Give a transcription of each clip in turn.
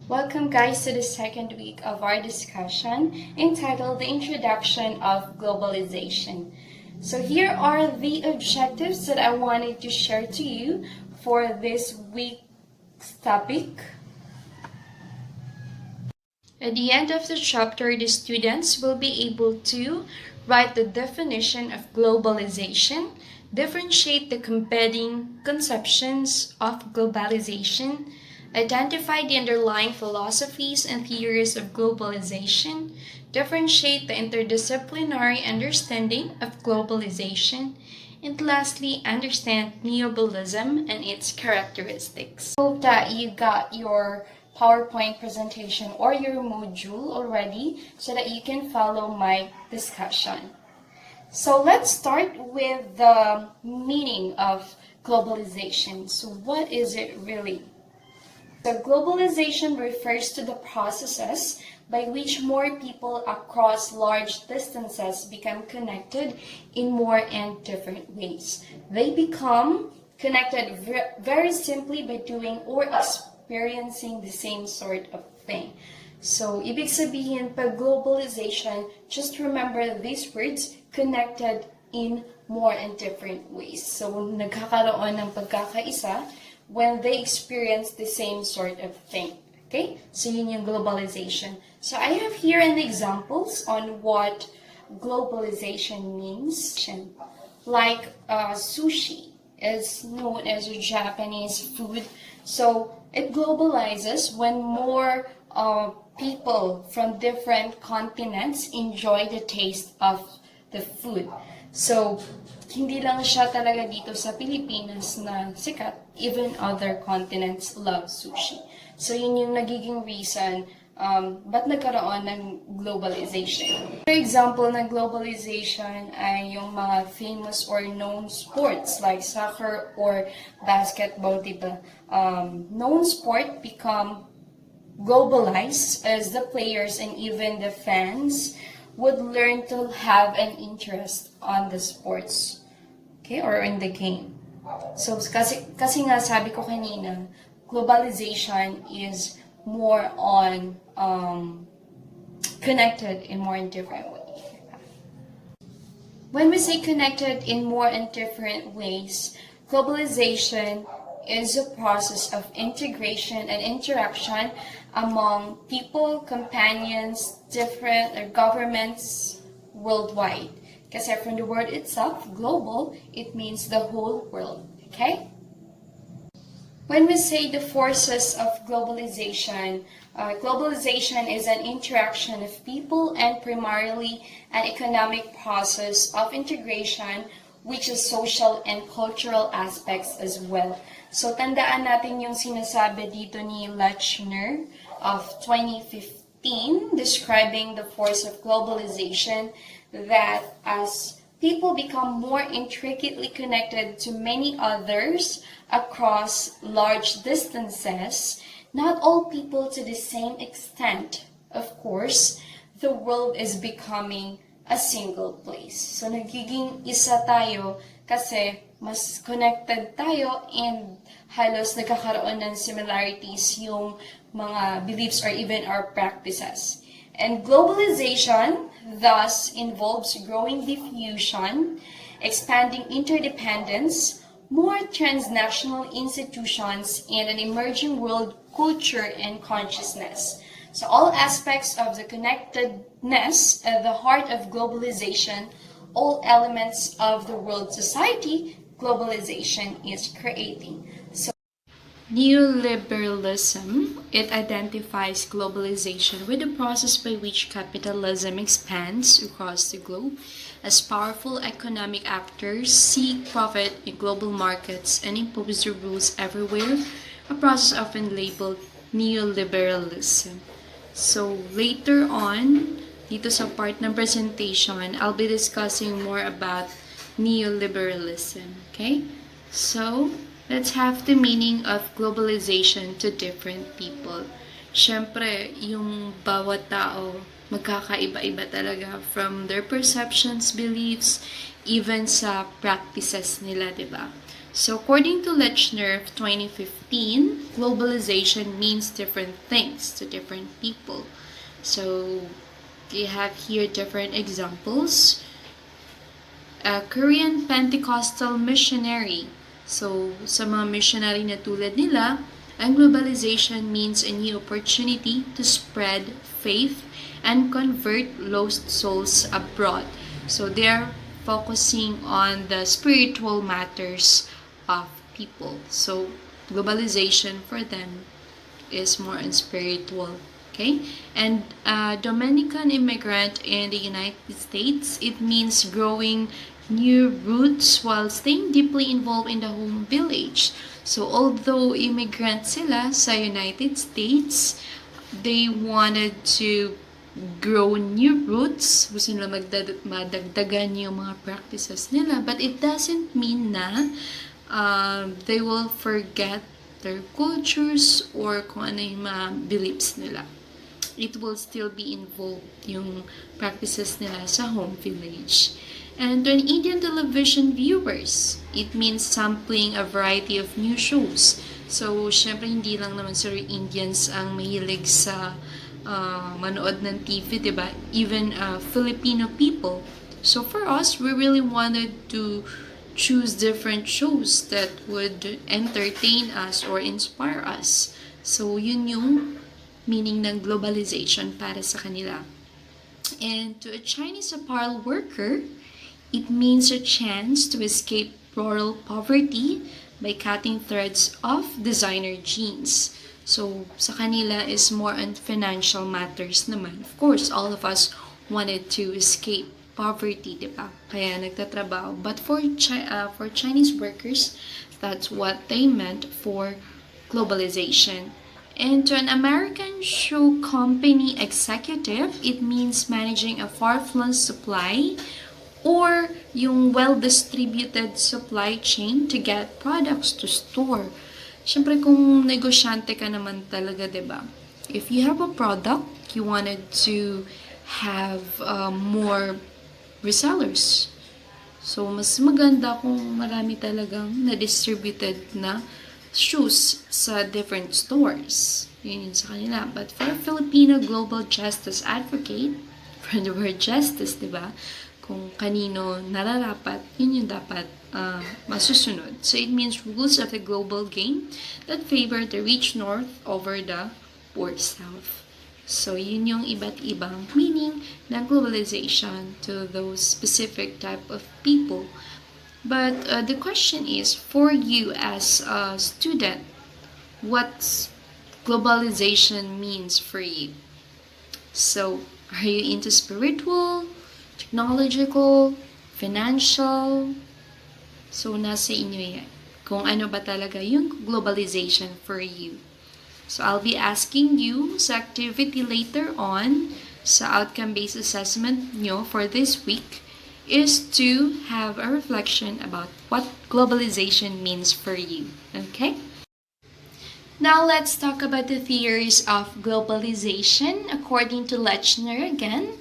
Welcome guys to the second week of our discussion entitled The Introduction of Globalization. So here are the objectives that I wanted to share to you for this week's topic. At the end of the chapter, the students will be able to write the definition of globalization, differentiate the competing conceptions of globalization, identify the underlying philosophies and theories of globalization, differentiate the interdisciplinary understanding of globalization, and lastly, understand neobolism and its characteristics. Hope that you got your PowerPoint presentation or your module already so that you can follow my discussion. So let's start with the meaning of globalization. So what is it really? So globalization refers to the processes by which more people across large distances become connected in more and different ways. They become connected very simply by doing or experiencing the same sort of thing. So, ibig sabihin, pag globalization, just remember these words, connected in more and different ways. So, nagkakaroon ng pagkakaisa when they experience the same sort of thing. Okay? So, yun yung globalization. So, I have here an examples on what globalization means. Like sushi is known as a Japanese food. So, it globalizes when more people from different continents enjoy the taste of the food. So, hindi lang siya talaga dito sa Pilipinas na sikat, even other continents love sushi. So, yun yung nagiging reason ba't nagkaroon ng globalization. For example, ng globalization ay yung mga famous or known sports like soccer or basketball, diba? Known sport become globalized as the players and even the fans would learn to have an interest on the sports, okay, or in the game. So, kasi nga sabi ko kanina, globalization is more on connected in more and different ways. When we say connected in more and different ways, globalization is a process of integration and interaction among people, companions, different governments worldwide. Kasi from the word itself, global, it means the whole world. Okay? When we say the forces of globalization, globalization is an interaction of people and primarily an economic process of integration which is social and cultural aspects as well. So, tandaan natin yung sinasabi dito ni Lechner of 2015 describing the force of globalization that as people become more intricately connected to many others across large distances, not all people to the same extent, of course, the world is becoming a single place. So, nagiging isa tayo kasi mas connected tayo and halos nagkakaroon ng similarities yung mga beliefs or even our practices. And globalization thus involves growing diffusion, expanding interdependence, more transnational institutions, and an emerging world culture and consciousness. So all aspects of the connectedness at the heart of globalization, all elements of the world society, globalization is creating. So, neoliberalism, it identifies globalization with the process by which capitalism expands across the globe as powerful economic actors seek profit in global markets and impose their rules everywhere, a process often labeled neoliberalism. So later on, dito sa part ng presentation, I'll be discussing more about neoliberalism. Okay? So, let's have the meaning of globalization to different people. Siyempre, yung bawat tao, magkakaiba-iba talaga from their perceptions, beliefs, even sa practices nila, diba? So according to Lechner of 2015, globalization means different things to different people. So you have here different examples. A Korean Pentecostal missionary. So sa mga missionary na tulad nila, ang globalization means a new opportunity to spread faith and convert lost souls abroad. So they're focusing on the spiritual matters of people. So globalization for them is more on spiritual. Okay, and Dominican immigrant in the United States, it means growing new roots while staying deeply involved in the home village. So although immigrant sila sa United States, they wanted to grow new roots, gusto nila madagdagan yung mga practices nila, but it doesn't mean na they will forget their cultures or kung ano yung mga beliefs nila. It will still be involved yung practices nila sa home village. And to an Indian television viewers, it means sampling a variety of new shows. So, syempre hindi lang naman sir Indians ang mahilig sa manood ng TV, diba? Even Filipino people. So, for us, we really wanted to choose different shows that would entertain us or inspire us. So, yun yung meaning ng globalization para sa kanila. And to a Chinese apparel worker, it means a chance to escape rural poverty by cutting threads of designer jeans. So, sa kanila is more on financial matters naman. Of course, all of us wanted to escape poverty, diba? Kaya nagtatrabaho. But for Chinese workers, that's what they meant for globalization. And to an American shoe company executive, it means managing a far-flung supply or yung well-distributed supply chain to get products to store. Siyempre kung negosyante ka naman talaga, diba? If you have a product, you wanted to have more resellers. So, mas maganda kung marami talagang na-distributed na shoes sa different stores. Yun yun sa kanila. But for a Filipino global justice advocate, for the word justice, diba? Kung kanino nararapat, yun yung dapat masusunod. So it means rules of the global game that favor the rich north over the poor south. So yun yung iba't ibang meaning ng globalization to those specific type of people. But the question is, for you as a student, what globalization means for you? So, are you into spiritual, technological, financial? So, nasa inyo yan. Kung ano ba talaga yung globalization for you. So, I'll be asking you sa activity later on sa outcome-based assessment nyo for this week is to have a reflection about what globalization means for you. Okay? Now let's talk about the theories of globalization. According to Lechner again,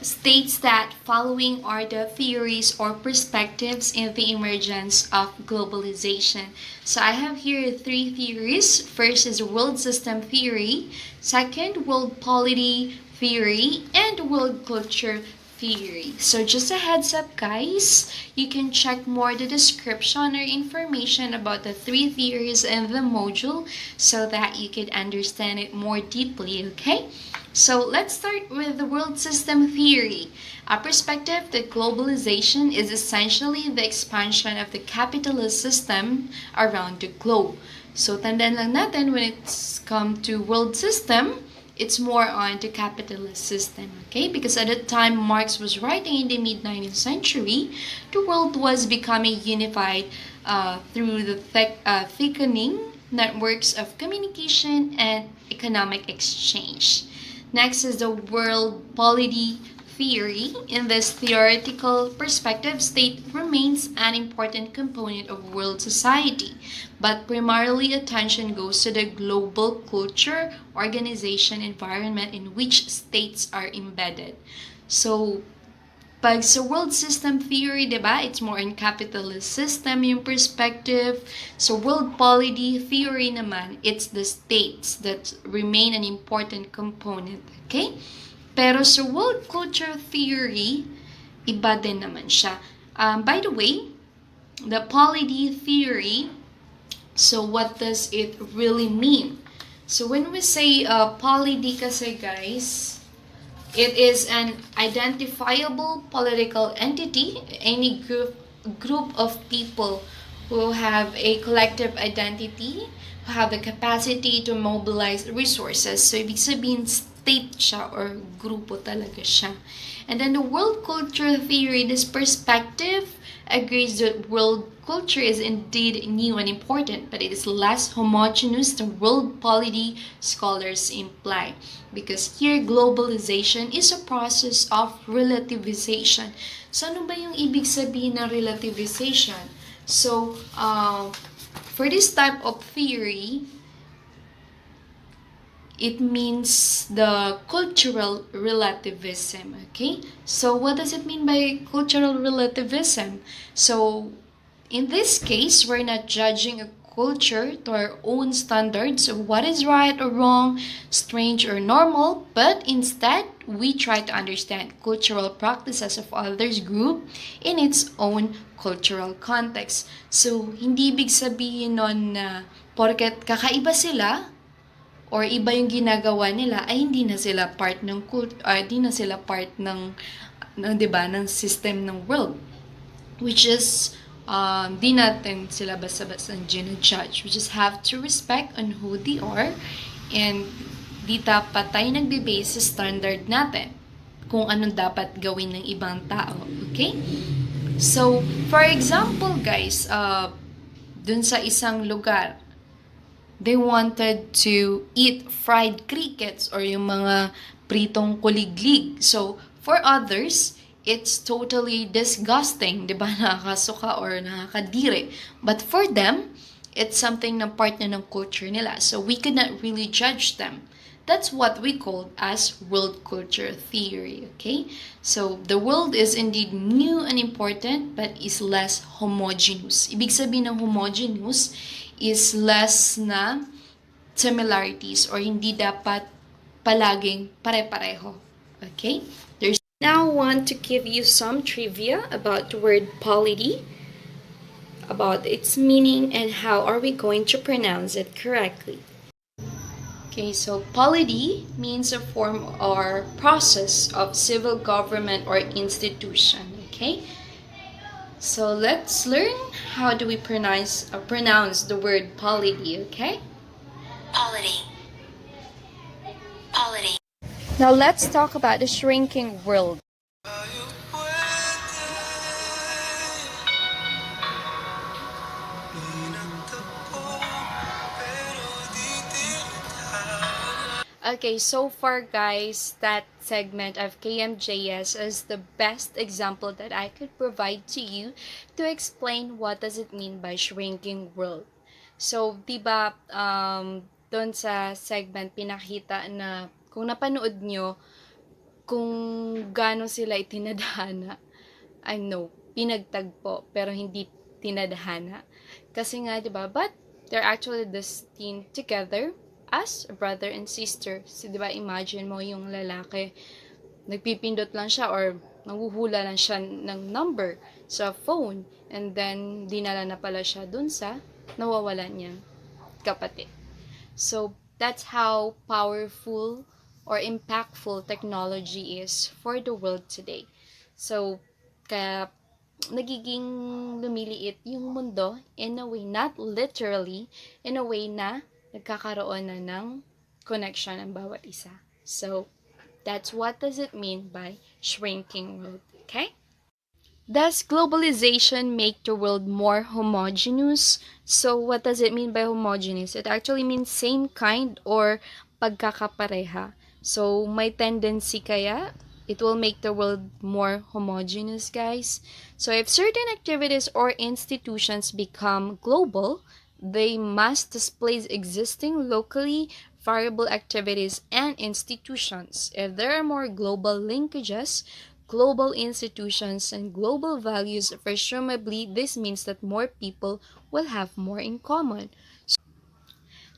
states that following are the theories or perspectives in the emergence of globalization. So I have here three theories. First is world system theory, second world polity theory, and world culture theory. So just a heads up guys, you can check more the description or information about the three theories in the module so that you could understand it more deeply, okay? So let's start with the world system theory, a perspective that globalization is essentially the expansion of the capitalist system around the globe. So tandaan lang natin when it's come to world system, it's more on the capitalist system, okay? Because at the time Marx was writing in the mid-19th century, the world was becoming unified through the thickening networks of communication and economic exchange. Next is the world polity theory. In this theoretical perspective, state remains an important component of world society, but primarily attention goes to the global culture, organization, environment in which states are embedded. So, Pag sa world system theory, diba, it's more in capitalist system yung perspective. So world polity theory naman, it's the states that remain an important component. Okay? Pero sa world culture theory, iba din naman siya. By the way, the polity theory, so what does it really mean? So when we say polity kasi guys, it is an identifiable political entity, any group of people who have a collective identity, who have the capacity to mobilize resources. So, ibig sabihin, state siya or grupo talaga siya. And then the world culture theory, this perspective agrees that world culture is indeed new and important, but it is less homogeneous than world polity scholars imply. Because here, globalization is a process of relativization. So, ano ba yung ibig sabihin ng relativization? So, for this type of theory, it means the cultural relativism, okay? So, what does it mean by cultural relativism? So, in this case, we're not judging a culture to our own standards of what is right or wrong, strange or normal, but instead, we try to understand cultural practices of others group in its own cultural context. So, hindi ibig sabihin nun na porket kakaiba sila, or iba yung ginagawa nila, ay hindi na sila part ng hindi na sila part ng 'di ba, ng system ng world, which is di natin sila basta-basta gina-judge. We just have to respect on who they are, and di dapat tayo nagbe-base sa standard natin kung anong dapat gawin ng ibang tao. Okay? So, for example, guys, dun sa isang lugar, they wanted to eat fried crickets or yung mga pritong kuliglig. So, for others, it's totally disgusting, di ba? Nakakasuka or nakakadiri. But for them, it's something na part na ng culture nila. So, we could not really judge them. That's what we call as world culture theory, okay? So, the world is indeed new and important, but is less homogeneous. Ibig sabihin ng homogeneous is less na similarities or hindi dapat palaging pare-pareho. Okay? Now I want to give you some trivia about the word polity, about its meaning and how are we going to pronounce it correctly. Okay, so polity means a form or process of civil government or institution. Okay? So let's learn how do we pronounce the word polity, okay? Polity. Polity. Now let's talk about the shrinking world. Okay, so far guys, that segment of KMJS is the best example that I could provide to you to explain what does it mean by shrinking world. So, diba, doon sa segment pinakita na kung napanood nyo, kung gaano sila itinadhana, pinagtagpo, pero hindi tinadhana. Kasi nga, diba, but they're actually destined together as a brother and sister. So, di ba, imagine mo yung lalaki, nagpipindot lang siya or nanghuhula lang siya ng number sa phone, and then dinala na pala siya dun sa nawawalan niyang kapatid. So, that's how powerful or impactful technology is for the world today. So, kaya nagiging lumiliit yung mundo in a way, not literally, in a way na nagkakaroon na ng connection ang bawat isa. So, that's what does it mean by shrinking world, okay? Does globalization make the world more homogeneous? So, what does it mean by homogeneous? It actually means same kind or pagkakapareha. So, may tendency kaya it will make the world more homogeneous, guys. So, if certain activities or institutions become global, they must displace existing locally variable activities and institutions. If there are more global linkages, global institutions and global values, presumably this means that more people will have more in common.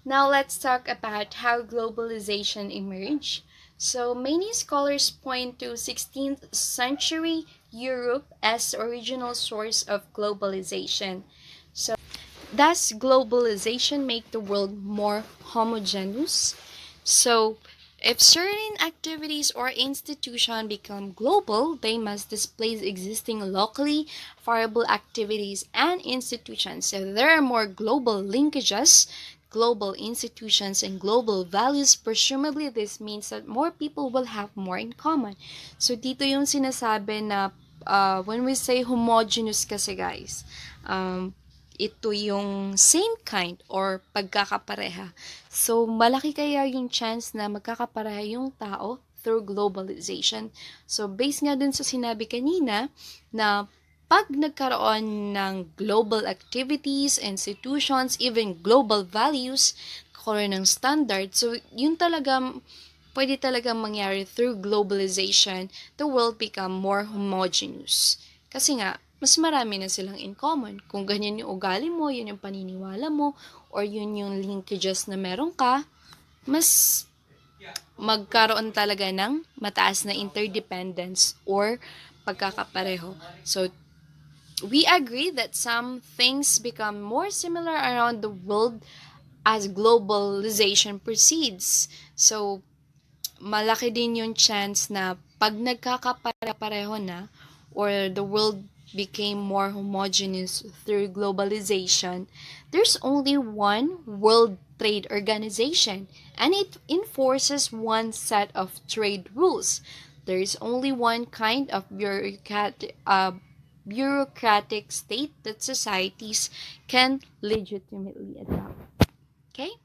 Now let's talk about how globalization emerged. So many scholars point to 16th century Europe as the original source of globalization. So does globalization make the world more homogeneous? So if certain activities or institutions become global, they must displace existing locally variable activities and institutions. So there are more global linkages, global institutions, and global values. Presumably, this means that more people will have more in common. So dito yung sinasabi na when we say homogeneous kasi guys, ito yung same kind or pagkakapareha. So, malaki kaya yung chance na magkakapareha yung tao through globalization. So, based nga dun sa sinabi kanina na pag nagkaroon ng global activities, institutions, even global values, karoon ng standard, so yun talaga pwede talagang mangyari through globalization, the world become more homogeneous. Kasi nga, mas marami na silang in common. Kung ganyan yung ugali mo, yun yung paniniwala mo, or yun yung linkages na meron ka, mas magkaroon talaga ng mataas na interdependence or pagkakapareho. So, we agree that some things become more similar around the world as globalization proceeds. So, malaki din yung chance na pag nagkakapare-pareho na or the world became more homogeneous through globalization, there's only one World Trade Organization and it enforces one set of trade rules. There is only one kind of bureaucratic state that societies can legitimately adopt. Okay?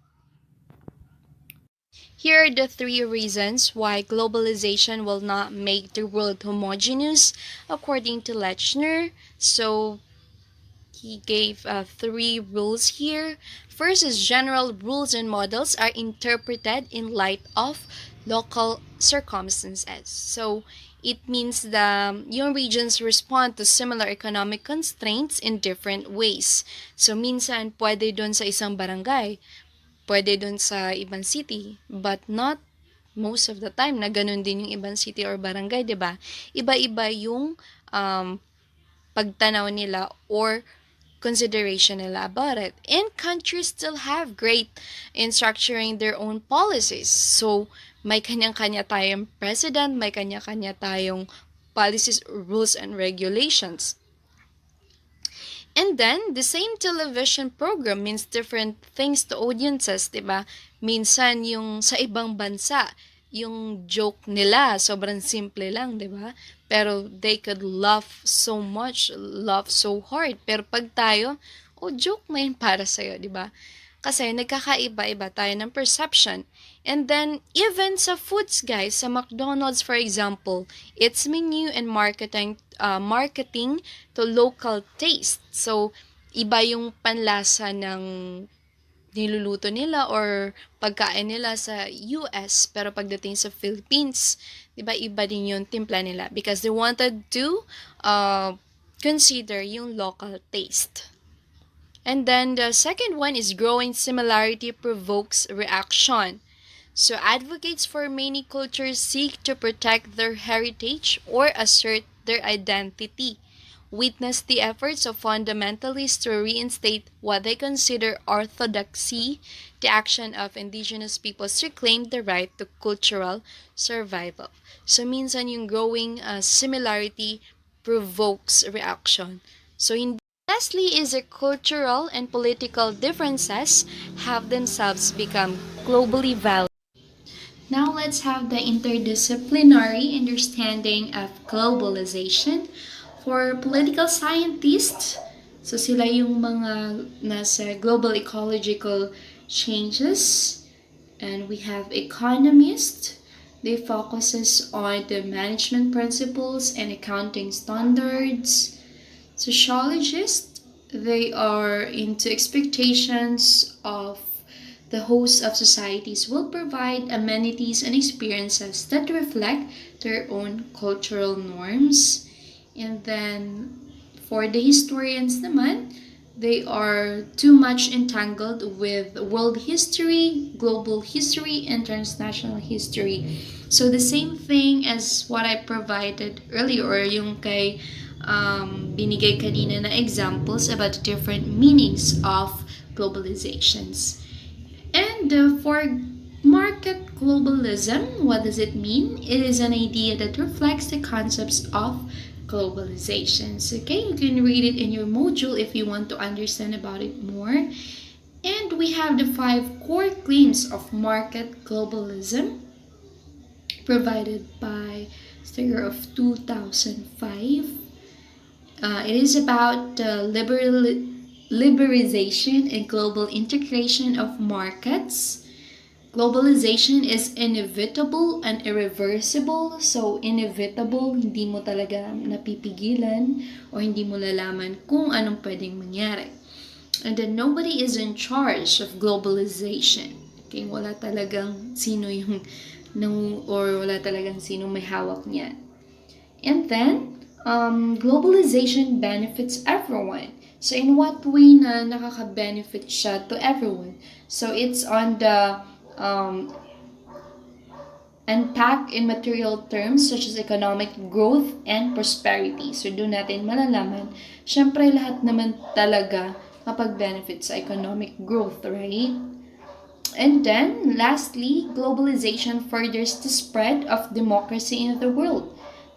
Here are the three reasons why globalization will not make the world homogeneous, according to Lechner. So, he gave three rules here. First is general rules and models are interpreted in light of local circumstances. So, it means the yung regions respond to similar economic constraints in different ways. So, minsan, pwede dun sa isang barangay, pwede dun sa ibang city, but not most of the time na ganun din yung ibang city or barangay, 'di ba? Iba-iba yung pagtanaw nila or consideration nila about it. And countries still have great in structuring their own policies. So, may kanya-kanya tayong president, may kanya-kanya tayong policies, rules, and regulations. And then, the same television program means different things to audiences, diba? Minsan, yung sa ibang bansa, yung joke nila, sobrang simple lang, diba? Pero they could laugh so much, laugh so hard. Pero pag tayo, joke na yun para sa'yo, diba? Kasi nagkakaiba-iba tayo ng perception. And then, even sa foods, guys, sa McDonald's, for example, its menu and marketing to local taste. So, iba yung panlasa ng niluluto nila or pagkain nila sa US. Pero pagdating sa Philippines, diba, iba din yung timpla nila because they wanted to consider yung local taste. And then the second one is growing similarity provokes reaction. So advocates for many cultures seek to protect their heritage or assert their identity. Witness the efforts of fundamentalists to reinstate what they consider orthodoxy, the action of indigenous peoples to claim the right to cultural survival. So minsan yung growing similarity provokes reaction. So hindi lastly is the cultural and political differences have themselves become globally valid. Now let's have the interdisciplinary understanding of globalization. For political scientists, so sila yung mga nasa global ecological changes. And we have economists. They focuses on the management principles and accounting standards. Sociologists, they are into expectations of the host of societies will provide amenities and experiences that reflect their own cultural norms. And then for the historians naman, they are too much entangled with world history, global history, and transnational history. So the same thing as what I provided earlier, or yung kay binigay kanina na examples about different meanings of globalizations. And for market globalism, what does it mean? It is an idea that reflects the concepts of globalizations. Okay, you can read it in your module if you want to understand about it more. And we have the 5 core claims of market globalism provided by the year of 2005. It is about liberalization and global integration of markets. Globalization is inevitable and irreversible. So, inevitable, hindi mo talaga napipigilan o hindi mo lalaman kung anong pwedeng mangyari. And then, nobody is in charge of globalization. Okay, wala talagang sino yung or wala talagang sino may hawak niyan. And then, globalization benefits everyone. So, in what way na nakaka-benefit siya to everyone? So, it's on the unpacked in material terms such as economic growth and prosperity. So, doon natin malalaman, syempre lahat naman talaga mapag-benefit sa economic growth, right? And then, lastly, globalization furthers the spread of democracy in the world.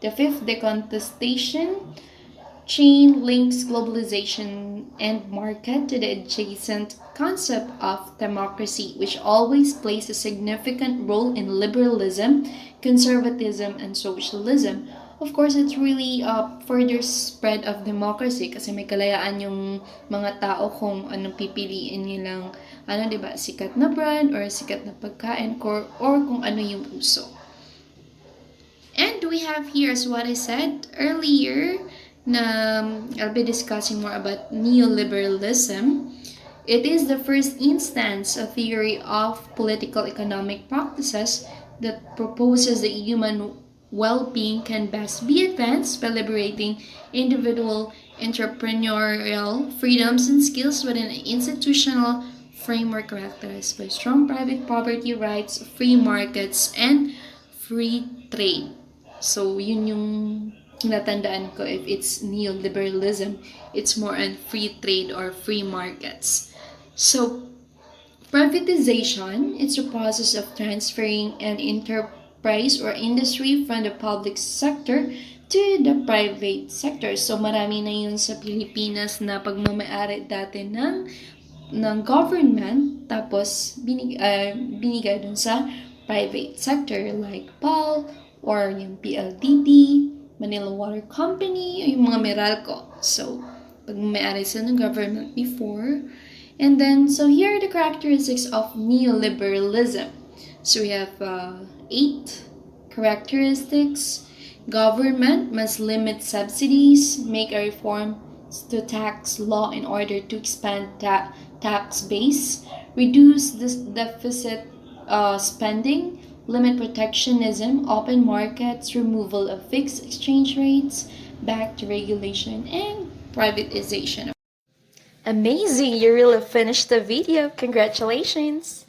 The 5th decontestation chain links globalization and market to the adjacent concept of democracy, which always plays a significant role in liberalism, conservatism, and socialism. Of course, it's really a further spread of democracy kasi may kalayaan yung mga tao kung anong pipiliin nilang diba, sikat na brand or sikat na pagkain or kung ano yung uso. And we have here, as what I said earlier, I'll be discussing more about neoliberalism. It is the first instance of theory of political economic practices that proposes that human well-being can best be advanced by liberating individual entrepreneurial freedoms and skills within an institutional framework characterized by strong private property rights, free markets, and free trade. So, yun yung natandaan ko if it's neoliberalism, it's more on free trade or free markets. So, privatization, it's a process of transferring an enterprise or industry from the public sector to the private sector. So, marami na yun sa Pilipinas na pagmamayari dati ng government, tapos binigay dun sa private sector like PAL or yung PLDT, Manila Water Company, yung mga Meralco. So, pag may-ari sila ng government before. And then, so here are the characteristics of neoliberalism. So, we have 8 characteristics. Government must limit subsidies, make a reform to tax law in order to expand tax base, reduce this deficit spending, limit protectionism, open markets, removal of fixed exchange rates, back to regulation, and privatization. Amazing! You really finished the video. Congratulations!